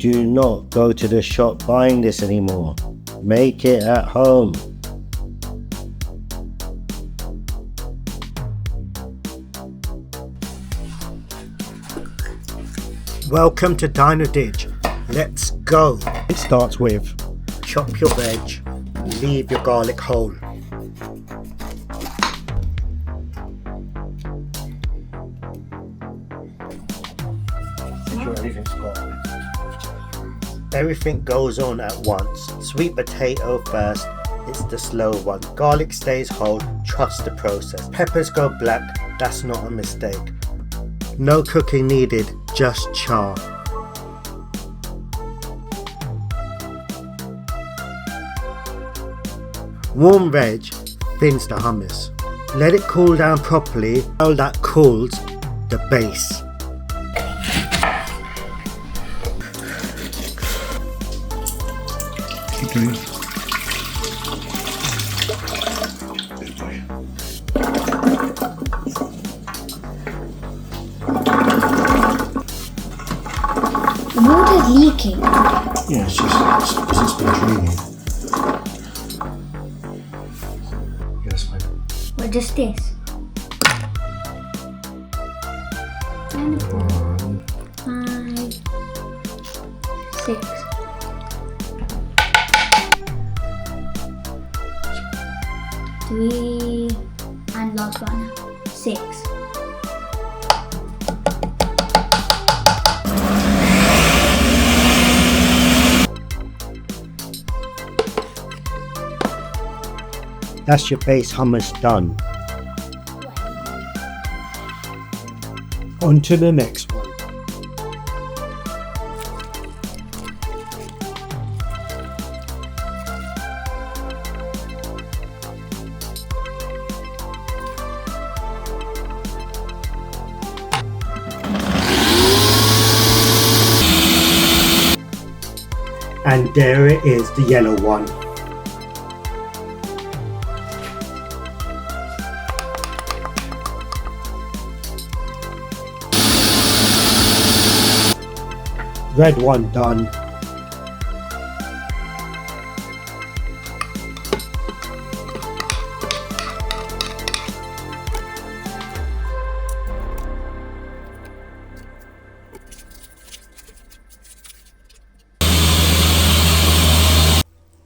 Do not go to the shop buying this anymore. Make it at home. Welcome to Dino Ditch. Let's go. It starts with chop your veg, leave your garlic whole. Everything goes on at once. Sweet potato first, it's the slow one. Garlic stays whole, trust the process. Peppers go black, that's not a mistake. No cooking needed, just char. Warm veg thins the hummus. Let it cool down properly. While that cools, the base. Keep doing. The water's leaking. Yeah, it's just been draining. Yes, fine. What is this? 5, 6. 3 and last one. 6. That's your base hummus done. On to the next one. And there it is, the yellow one. Red one done.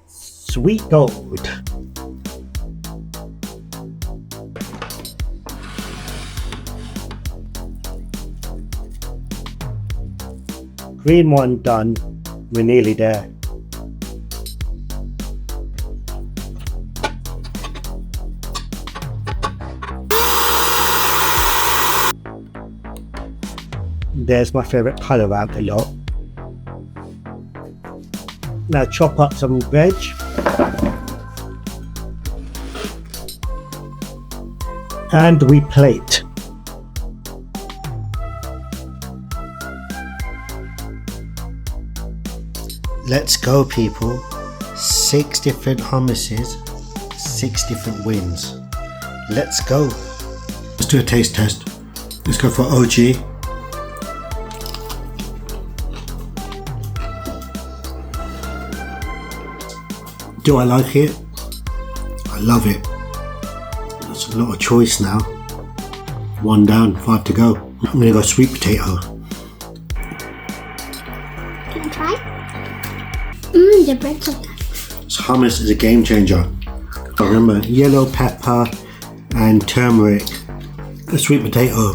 Sweet gold. Green one done. We're nearly there. There's my favourite colour out the lot. Now chop up some veg. And we plate. Let's go, people. 6 different hummuses, 6 different wins. Let's go. Let's do a taste test. Let's go for OG. Do I like it? I love it. That's a lot of choice now. 1 down, 5 to go. I'm gonna go sweet potato. Can I try? The bread's so good. This hummus is a game changer. I remember yellow pepper and turmeric. The sweet potato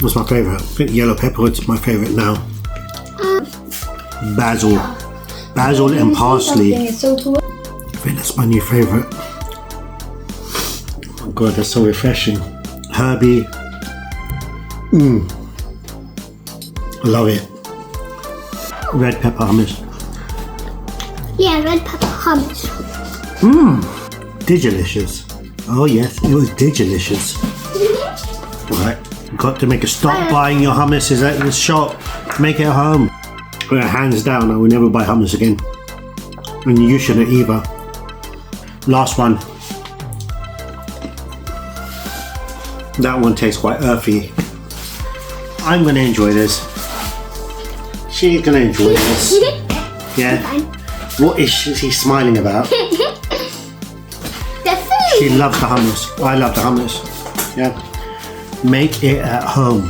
was my favourite. I think yellow pepper is my favourite now. Basil and parsley. It's so cool. I think that's my new favourite. Oh my god, that's so refreshing. Herby. I love it. Red pepper hummus. Yeah, red pepper hummus. Delicious. Oh yes, it was delicious. Alright, got to make a stop buying your hummuses at the shop. Make it at home. Well, hands down, I will never buy hummus again. And you shouldn't either. Last one. That one tastes quite earthy. I'm going to enjoy this. She's gonna enjoy this. Yeah. Fine. What is she smiling about? The food. She loves the hummus. I love the hummus. Yeah. Make it at home.